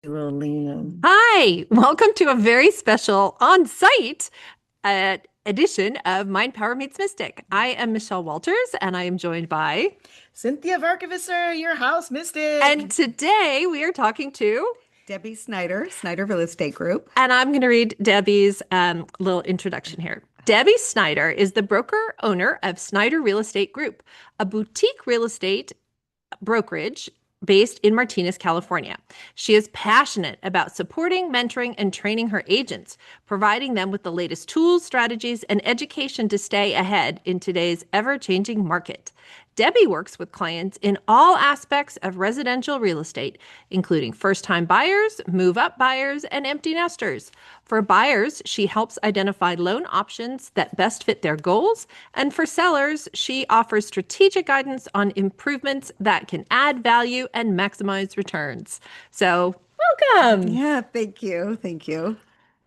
Little lean. Hi, welcome to a very special on-site edition of Mind Power Meets Mystic. I am Michelle Walters, and I am joined by, Cinthia Varkevisser, your house and mystic. today we are talking to, Debbi Snyder, Snyder Real Estate Group. and I'm going to read Debbie's little introduction here. Debbie Snyder is the broker owner of Snyder Real Estate Group, a boutique real estate brokerage based in Martinez, California. She is passionate about supporting, mentoring, and training her agents, providing them with the latest tools, strategies, and education to stay ahead in today's ever-changing market. Debbie works with clients in all aspects of residential real estate, including first-time buyers, move-up buyers, and empty nesters. For buyers, she helps identify loan options that best fit their goals. And for sellers, she offers strategic guidance on improvements that can add value and maximize returns. So, welcome. Yeah, thank you. Thank you.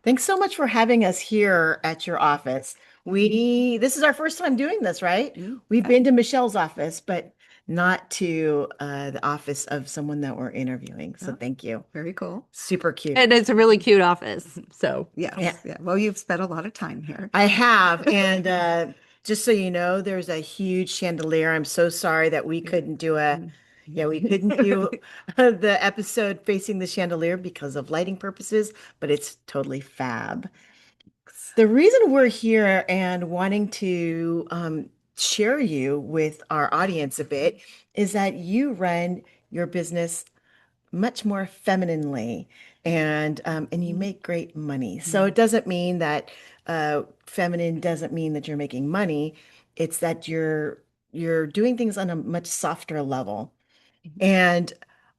Thanks so much for having us here at your office. This is our first time doing this, right? Ooh, We've been to Michelle's office, but not to the office of someone that we're interviewing. So oh, thank you. very cool. Super cute. And it's a really cute office. So, Yeah, Yes. Yeah. Well, you've spent a lot of time here. I have. And just so you know, there's a huge chandelier. I'm so sorry that we Yeah. couldn't do a Mm. Yeah, we couldn't do the episode facing the chandelier because of lighting purposes, but it's totally fab. The reason we're here and wanting to share you with our audience a bit is that you run your business much more femininely and you make great money. So it doesn't mean that feminine doesn't mean that you're making money. It's that you're doing things on a much softer level. And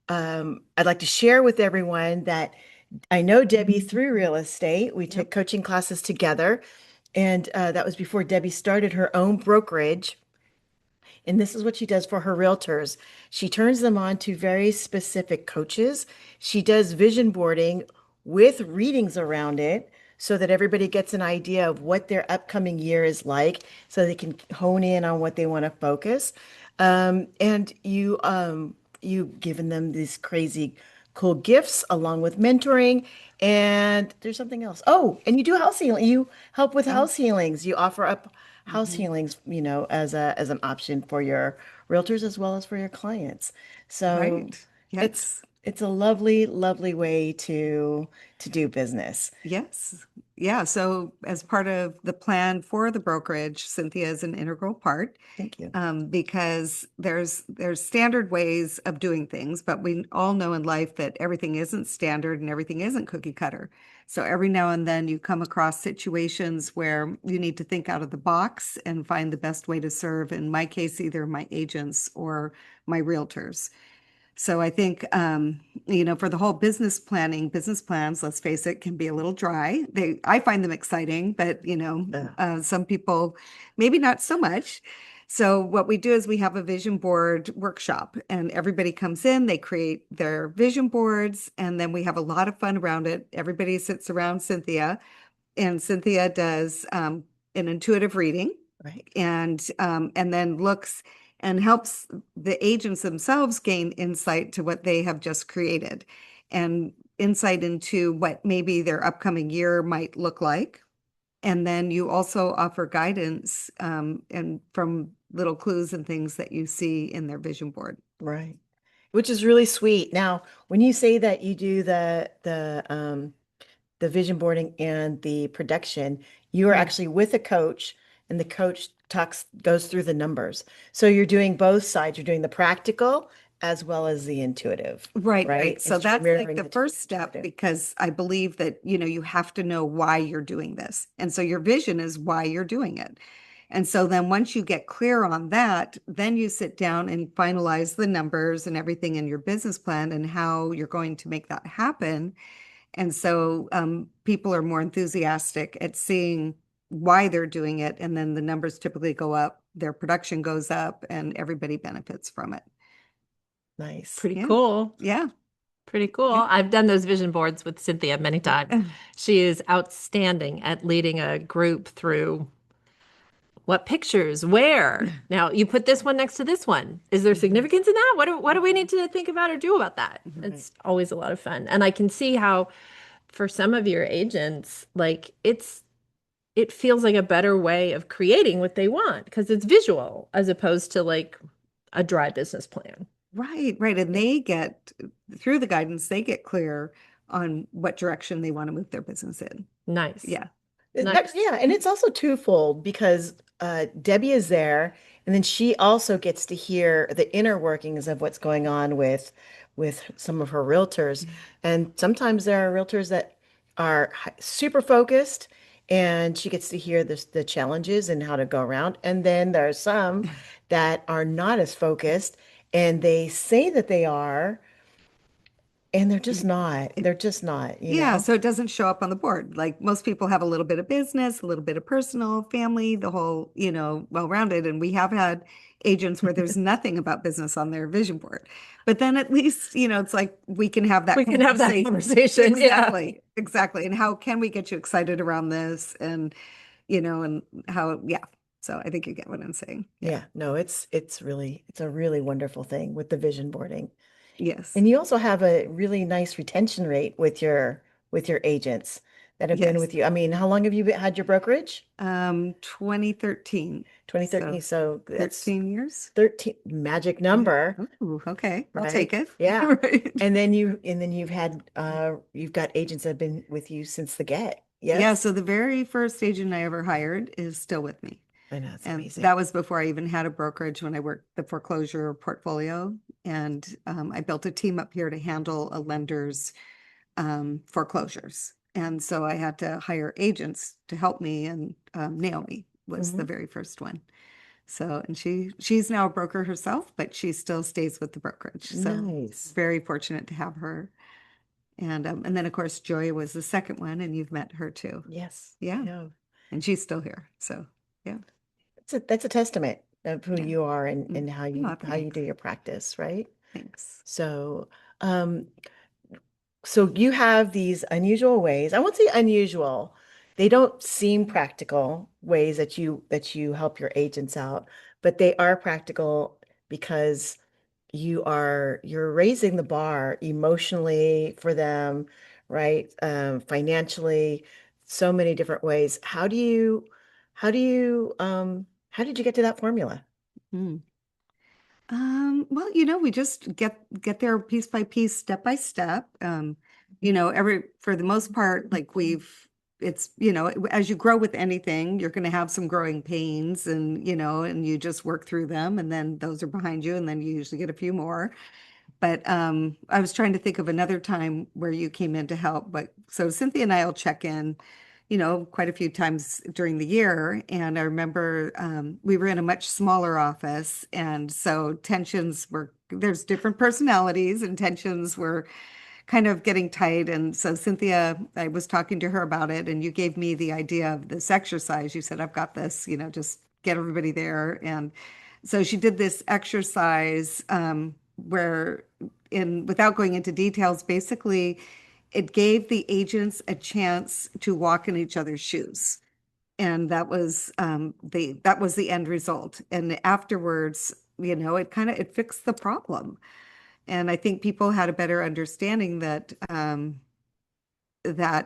I'd like to share with everyone that I know Debbie through real estate. We Yep. took coaching classes together, and that was before Debbie started her own brokerage. And this is what she does for her realtors. She turns them on to very specific coaches. She does vision boarding with readings around it so that everybody gets an idea of what their upcoming year is like so they can hone in on what they want to focus. And you've given them these crazy cool gifts along with mentoring. And there's something else. Oh, and you do house healing. You help with Oh, house healings. You offer up house mhm. healings, as an option for your realtors as well as for your clients. So Right. it's Yes. it's a lovely, lovely way to do business. Yes. Yeah. So, as part of the plan for the brokerage, Cynthia is an integral part. Thank you. Because there's standard ways of doing things, but we all know in life that everything isn't standard and everything isn't cookie cutter. So every now and then you come across situations where you need to think out of the box and find the best way to serve, in my case, either my agents or my realtors. So I think, for the whole business planning, business plans, let's face it, can be a little dry. I find them exciting, but Yeah. some people maybe not so much. So what we do is we have a vision board workshop, and everybody comes in, they create their vision boards, and then we have a lot of fun around it. Everybody sits around Cynthia, and Cynthia does an intuitive reading Right. and then looks and helps the agents themselves gain insight to what they have just created and insight into what maybe their upcoming year might look like. And then you also offer guidance and from little clues and things that you see in their vision board. Right. Which is really sweet. Now, when you say that you do the vision boarding and the production, you are Yeah. actually with a coach, and the coach goes through the numbers. So you're doing both sides. You're doing the practical as well as the intuitive, Right, right. right? So It's that's like mirroring the the first step intuitive. because I believe that, you have to know why you're doing this. And so your vision is why you're doing it. And so then once you get clear on that, then you sit down and finalize the numbers and everything in your business plan and how you're going to make that happen. And so people are more enthusiastic at seeing why they're doing it. And then the numbers typically go up, their production goes up, and everybody benefits from it. Nice. pretty Yeah. cool. Yeah. Pretty cool. Yeah. I've done those vision boards with Cynthia many times. She is outstanding at leading a group through What pictures? Where? Now you put this one next to this one. Is there Mhm. significance in that? What do we need to think about or do about that? Right. It's always a lot of fun. And I can see how for some of your agents, like it feels like a better way of creating what they want because it's visual as opposed to like a dry business plan. Right, right. And they get, through the guidance, they get clear on what direction they want to move their business in. Nice. Yeah. Nice. Yeah, and it's also twofold because Debbie is there, and then she also gets to hear the inner workings of what's going on with some of her realtors. And sometimes there are realtors that are super focused, and she gets to hear the challenges and how to go around. And then there are some that are not as focused, and they say that they are, and they're just not. They're just not, you Yeah, know? so it doesn't show up on the board. Like most people have a little bit of business, a little bit of personal, family, the whole, well-rounded. And we have had agents where there's nothing about business on their vision board. But then at least, it's like we can have that We can have that conversation. conversation. Yeah. Exactly, exactly. And how can we get you excited around this? And how, yeah. So I think you get what I'm saying. Yeah. Yeah, no, it's a really wonderful thing with the vision boarding. Yes. And you also have a really nice retention rate with your agents that have been Yes. with you. I mean, how long have you had your brokerage? 2013. So 2013. So that's 13 years. 13 magic Yeah. number, Ooh, okay. I'll take right? it. Yeah. Right. And then you've got agents that have been with you since the get. Yeah, Yes? so the very first agent I ever hired is still with me. I know, it's And amazing. that was before I even had a brokerage when I worked the foreclosure portfolio. And I built a team up here to handle a lender's foreclosures. And so I had to hire agents to help me. And Naomi was the Hmm. very first one. So, and she's now a broker herself, but she still stays with the brokerage. So Nice. very fortunate to have her. And then of course Joy was the second one, and you've met her too. Yes, I Yeah, know. and she's still here. So yeah, That's a testament of who yeah. you are Mm. and Oh, how you do thanks. your practice, right? Thanks. So, um, so you have these unusual ways. I won't say unusual. They don't seem practical ways that you help your agents out, but they are practical because you're raising the bar emotionally for them, right? Financially, so many different ways. How did you get to that formula? Mm. Well, we just get there piece by piece, step by step. Every for the most part, like as you grow with anything, you're going to have some growing pains, and you just work through them, and then those are behind you, and then you usually get a few more. But I was trying to think of another time where you came in to help. But so Cynthia and I will check in, quite a few times during the year. And I remember we were in a much smaller office. And so there's different personalities, and tensions were kind of getting tight. And so Cynthia, I was talking to her about it, and you gave me the idea of this exercise. You said, I've got this, just get everybody there. And so she did this exercise where, without going into details, basically it gave the agents a chance to walk in each other's shoes. And that was the end result. And afterwards, it fixed the problem. And I think people had a better understanding that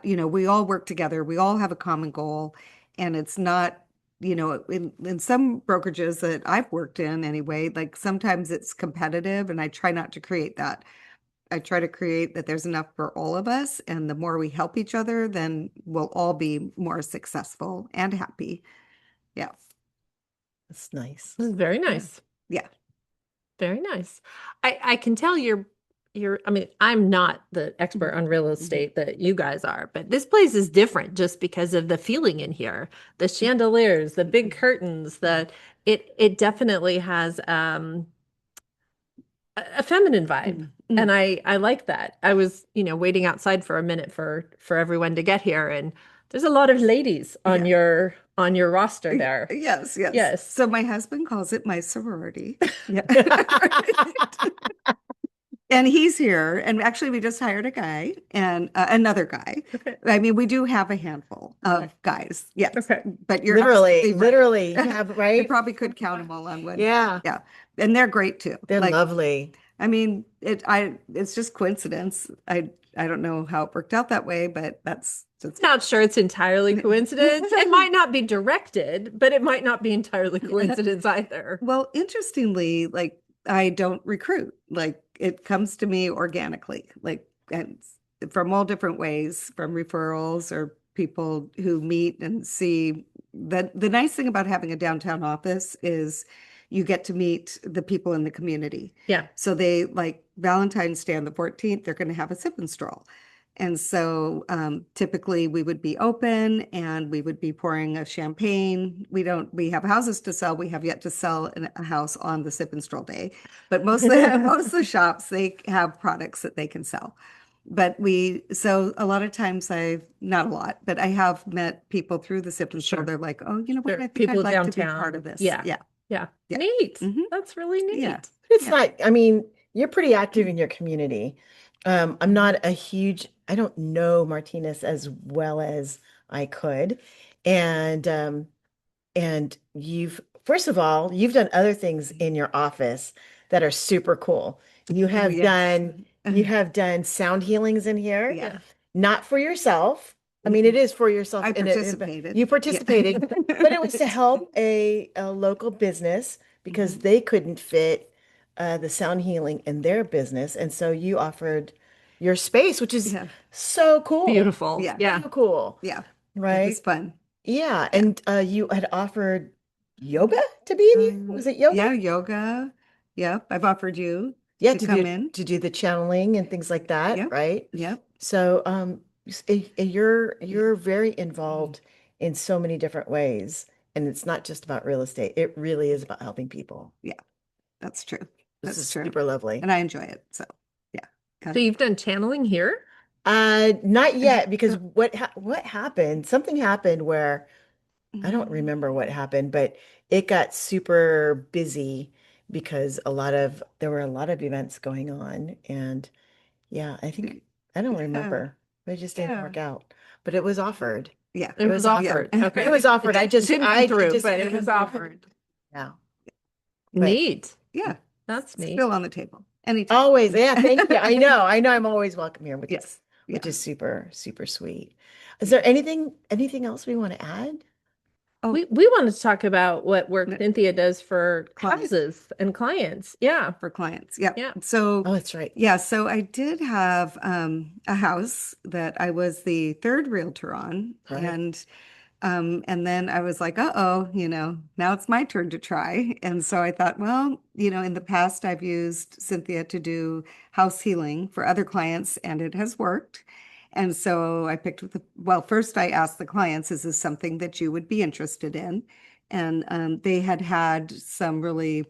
we all work together, we all have a common goal, and it's not, in some brokerages that I've worked in anyway, like sometimes it's competitive, and I try not to create that. I try to create that there's enough for all of us, and the more we help each other, then we'll all be more successful and happy. Yeah. That's nice. This is very Yeah. nice. Yeah. Very nice. I can tell I mean, I'm not the expert on real Mhm. estate that you guys are, but this place is different just because of the feeling in here. The chandeliers, the big curtains, it definitely has a feminine vibe. Mhm. And Mhm. I like that. I was, waiting outside for a minute for everyone to get here, and there's a lot of ladies on Yeah. your roster there. Yes, yes. Yes. So my husband calls it my sorority. Yeah. And he's here. And actually, we just hired a guy and another guy. Okay. I mean, we do have a handful Okay. of guys. Yes. Okay. But you're Literally, absolutely right. literally have, I right? probably could count them all on one. Yeah, Yeah. And they're great too. they're Like, lovely. I mean, it's just coincidence. I don't know how it worked out that way, but that's just Not sure it's entirely coincidence. It might not be directed, but it might not be entirely coincidence either. well, interestingly, like I don't recruit. Like it comes to me organically, like and from all different ways, from referrals or people who meet and see. The nice thing about having a downtown office is you get to meet the people in the community. Yeah. So they like Valentine's Day on the 14th, they're going to have a sip and stroll. And so typically we would be open and we would be pouring a champagne. We have houses to sell. We have yet to sell a house on the sip and stroll day. But most of the shops, they have products that they can sell. So a lot of times not a lot, but I have met people through the sip and stroll. Sure. They're like, oh, you know what? Sure. I think People I'd like to be downtown. part of this. Yeah. Yeah. Yeah. Yeah. Neat. Mhm. That's really neat. Yeah. It's Yeah. not, I mean, you're pretty active in your community. I'm not a huge, I don't know Martinez as well as I could. And and first of all, you've done other things in your office that are super cool. You Oh, have yes. done sound healings in here, Yeah. not for yourself. I mean, it is for yourself I in participated. you Yeah. participated, but it was to help a local business because Mhm. they couldn't fit the sound healing in their business. And so you offered your space, which is Yeah. so cool. Beautiful. Yeah. Yeah. So cool, Yeah. It was right? fun. Yeah, Yeah. and you had offered yoga to be in here. Was it yoga? Yeah, yoga. Yep. I've offered you Yeah, to come in. to do the channeling and things like that, Yep. right? Yep. So, you're very involved in so many different ways, and it's not just about real estate. It really is about helping people. Yeah. That's true. This That's is true. super lovely. And I enjoy it. So yeah. So you've done channeling here? Not yet because what happened? Something happened where I don't remember what happened, but it got super busy because there were a lot of events going on. And yeah, I don't Yeah. remember. It just didn't Yeah. work out. But it was offered. Yeah. It was offered. Yeah. Okay. It was offered. It didn't come through, but it was offered. Yeah. But Neat. Yeah. That's neat. Still on the table. Anytime. always, yeah, thank you. I know I'm always welcome here, Yes. which Yeah. is super, super sweet. Is there anything else we want to add? Oh, We want to talk about what work No. Cinthia does for Clients. houses and clients. Yeah. for clients. Yeah. Yeah. So Oh, that's right. yeah, so I did have a house that I was the third realtor on, Right. and then I was like, uh-oh, now it's my turn to try. And so I thought, well, in the past I've used Cinthia to do house healing for other clients, and it has worked. And so I picked well, first I asked the clients, is this something that you would be interested in? And they had some really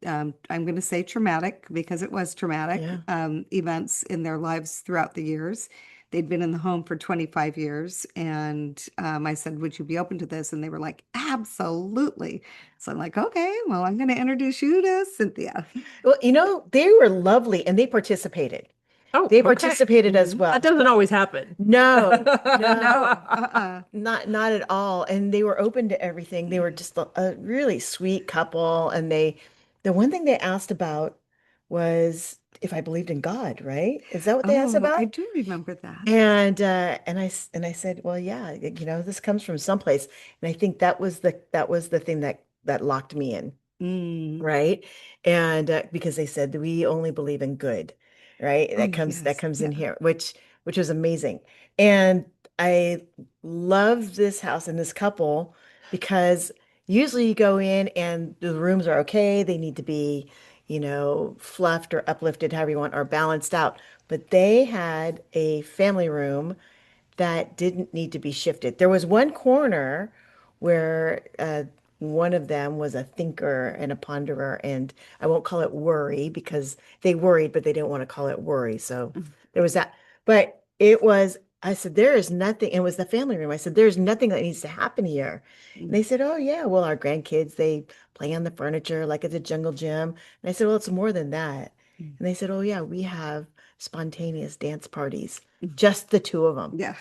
I'm going to say traumatic because it was traumatic Yeah. events in their lives throughout the years. They'd been in the home for 25 years. And I said, would you be open to this? And they were like, absolutely. So I'm like, okay, well, I'm going to introduce you to Cinthia. Well, they were lovely and they participated. Oh, They okay. participated as well. That doesn't always happen. No, No, not at all. And they were open to everything. They were just a really sweet couple. And the one thing they asked about was if I believed in God, right? Is that what they asked Oh, I about? do remember that. And I said, well, yeah, this comes from someplace. And I think that was the thing that locked me in. Mm. Right? And because they said we only believe in good, right? Oh, That yes. comes in Yeah. here, which was amazing. And I love this house and this couple because usually you go in and the rooms are okay. They need to be, fluffed or uplifted, however you want, or balanced out. But they had a family room that didn't need to be shifted. There was one corner where one of them was a thinker and a ponderer, and I won't call it worry because they worried, but they didn't want to call it worry. So there was that. But I said, there is nothing. It was the family room. I said, there's nothing that needs to happen here. And they said, oh, yeah, well, our grandkids, they play on the furniture like it's a jungle gym. And I said, well, it's more than that. And they said, oh yeah, we have spontaneous dance parties, just the two of them. Yeah.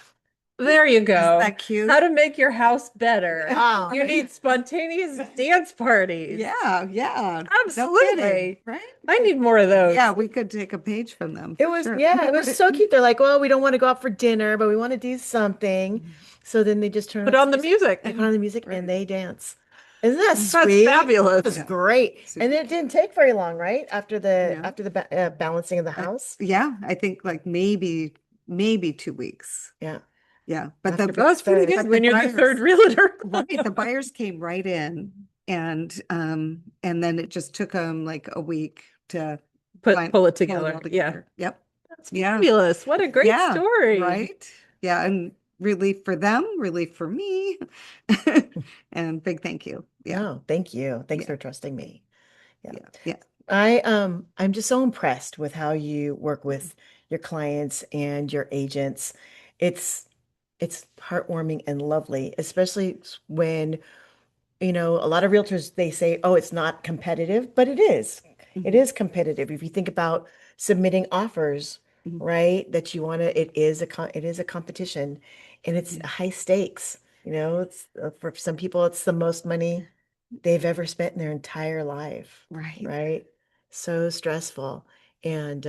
There you Isn't go. that cute? How to make your house better. Wow. You need spontaneous dance parties. Yeah, yeah. No Absolutely. kidding, right? I need more of those. Yeah, we could take a page from them. It for was, sure. yeah, it was so cute. They're like, well, we don't want to go out for dinner, but we want to do something. So then they just turn Put on the music. They put on the music Right. and they dance. Isn't that That's sweet? fabulous. It was Yeah. great. Super. And it didn't take very long, right? After Yeah. the balancing of the house. Yeah, I think like maybe 2 weeks. Yeah. Yeah, but After the That's pretty but good the when you're the buyers- third realtor. right, the buyers came right in, and then it just took them like a week to Pull it pull it together. all Yeah. together. Yep. That's Yeah. fabulous. What a great Yeah, story. right? Yeah, and relief for them, relief for me, and big thank you. Yeah, No, thank you. Thanks Yeah. for trusting me. Yeah. yeah. I'm just so impressed with how you work with your clients and your agents. It's it's heartwarming and lovely, especially when, a lot of realtors they say, "Oh, it's not competitive," but it is. It Mhm. is competitive. If you think about submitting offers, Mhm. right, that you want to, it is a competition and it's Yeah. high stakes. It's for some people it's the most money they've ever spent in their entire life, Right. right? So stressful. And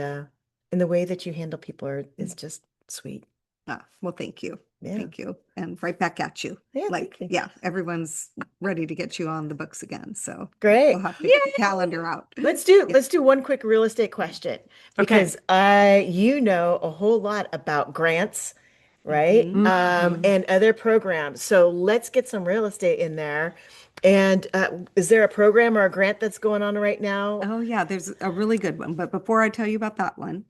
the way that you handle people is just sweet. Well, thank you. Yeah. Thank you. And right back at you. Yeah, Like, thank you. yeah, everyone's ready to get you on the books again. So Great. we'll have to get the calendar out. Let's do Yeah. let's do one quick real estate question because you know a whole lot about grants, right? Mhm. And other programs. So let's get some real estate in there. And is there a program or a grant that's going on right now? Oh, yeah, there's a really good one. But before I tell you about that one,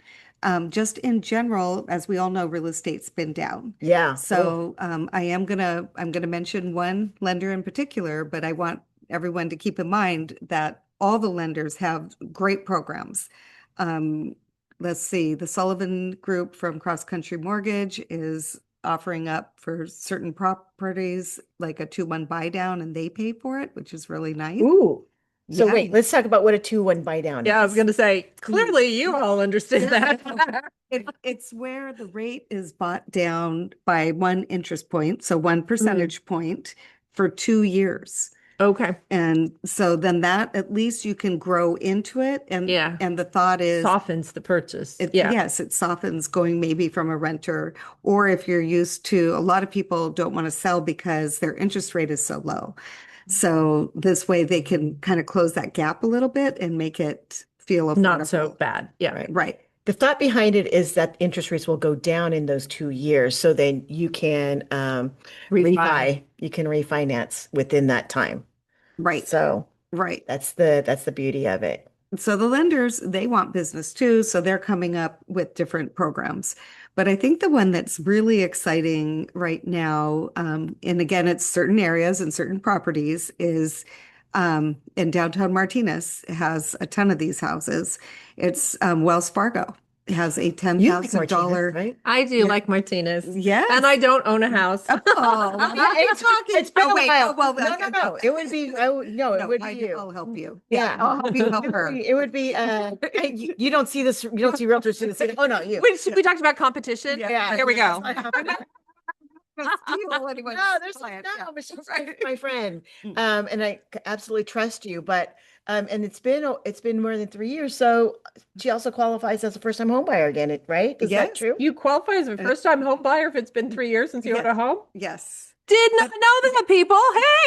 just in general, as we all know, real estate's been down. Yeah. So I'm gonna mention one lender in particular, but I want everyone to keep in mind that all the lenders have great programs. Um, let's see, the Sullivan Group from Cross Country Mortgage is offering up for certain properties like a 2-1 buy down, and they pay for it, which is really nice. Ooh. So Yeah. wait, let's talk about what a 2-1 buy down Yeah, I is. was going to say, clearly you all understand that. It's where the rate is bought down by 1 interest point, so 1 percentage point for 2 years. Okay. And so then that at least you can grow into it. And Yeah. and the thought is Softens the purchase. yeah. Yes, it softens going maybe from a renter, or if you're used to, a lot of people don't want to sell because their interest rate is so low. So this way they can kind of close that gap a little bit and make it feel Not so affordable. bad. Yeah. Right. The thought behind it is that interest rates will go down in those 2 years, so then you can you can refinance within that time. Right. So Right. that's the beauty of it. So the lenders, they want business too, so they're coming up with different programs. But I think the one that's really exciting right now, and again, it's certain areas and certain properties, is in downtown Martinez has a ton of these houses. It's Wells Fargo. It has a $10,000, You like Martinez, right? I do Yeah. like Martinez. Yes. And I don't own a house. Oh, well, Yeah, it's been oh, a wait. while. Oh, well, No, okay. no. It would be no, it would be you. I'll help you. Yeah. I'll help you help her. It would be you don't see this, you don't see realtors do this. Oh no, you. We talked about competition. Yeah. Here we go. Steal anyone's No, there's client, no, yeah. Michelle's my friend. Mm. And I absolutely trust you, but and it's been more than 3 years, so she also qualifies as a first-time home buyer again, right? Is that Yes. true? You qualify as a first-time home buyer if it's been 3 years since you owned a home? Yes. Did not know that, people.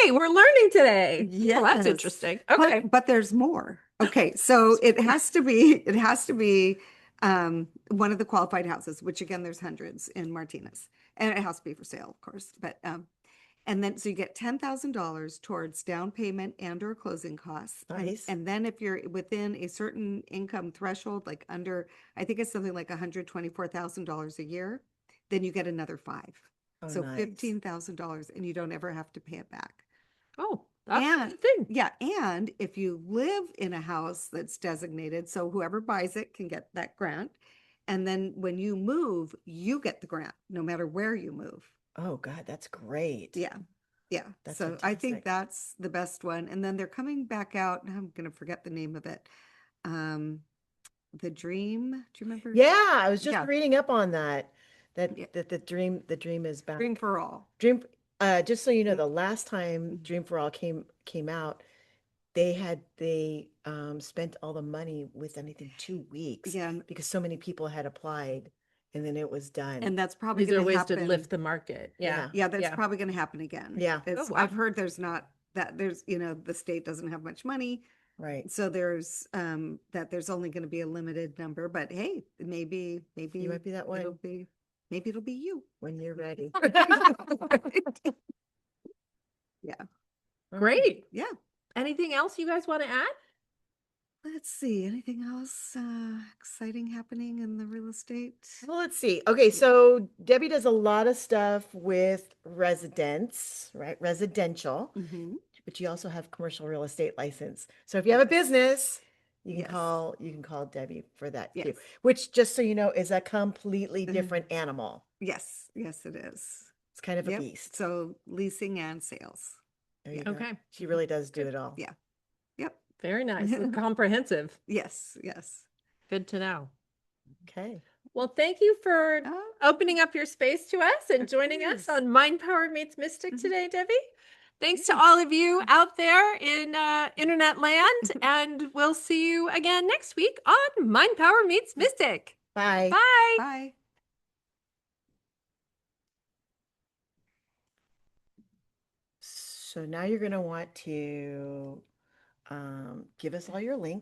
Hey, we're learning today. Well, that's Yes. interesting. Okay. But there's more. Okay, so it has to be one of the qualified houses, which again, there's hundreds in Martinez. And it has to be for sale, of course. But and then so you get $10,000 towards down payment and or closing costs. Nice. And then if you're within a certain income threshold, like under, I think it's something like $124,000 a year, then you get another five. Oh, So nice. $15,000 and you don't ever have to pay it back. Oh, that's And the thing. yeah, and if you live in a house that's designated, so whoever buys it can get that grant. And then when you move, you get the grant, no matter where you move. Oh God, that's great. Yeah. Yeah. That's So I think fantastic. that's the best one. And then they're coming back out. I'm going to forget the name of it. the dream. Do you remember? Yeah, I was just Yeah. reading up on that. Yeah. That the dream is back. Dream for all. Dream, just so you know, Yeah. the last time Mhm. Dream for All came out, they spent all the money within I think 2 weeks Yeah, because so many people had applied, and then it was done. and that's probably These are going to ways to happen. lift the market. Yeah. Yeah, that's Yeah. probably going to happen again. Yeah. It's, Oh, wow. I've heard there's not that there's, the state doesn't have much money. Right. So there's that there's only going to be a limited number, but hey, maybe You might be that one maybe it'll be you. when you're ready. Yeah. Great. Yeah. Anything else you guys want to add? Let's see. Anything else exciting happening in the real estate? Well, let's see. Okay, so Debbie does a lot of stuff with residents, right? Residential, Mm-hmm. but you also have commercial real estate license. So if you have a business, you can Yes. call Debbie for that too. Yes. Which, just so you know, is a completely different animal. Yes. Yes, it is. It's kind of a Yep. beast. So leasing and sales. There you Yeah. go. Okay. She really does do it all. Yeah. Yep. Very nice. And comprehensive. Yes. Yes. Good to know. Okay. Well, thank you for Oh, opening up your space to us and Of joining us course. on Mind Power Meets Mystic Mhm. today, Debbie. Thanks to Yay. all of you out there in internet land, and we'll see you again next week on Mind Power Meets Mystic. Bye. Bye. Bye. So now you're going to want to give us all your links.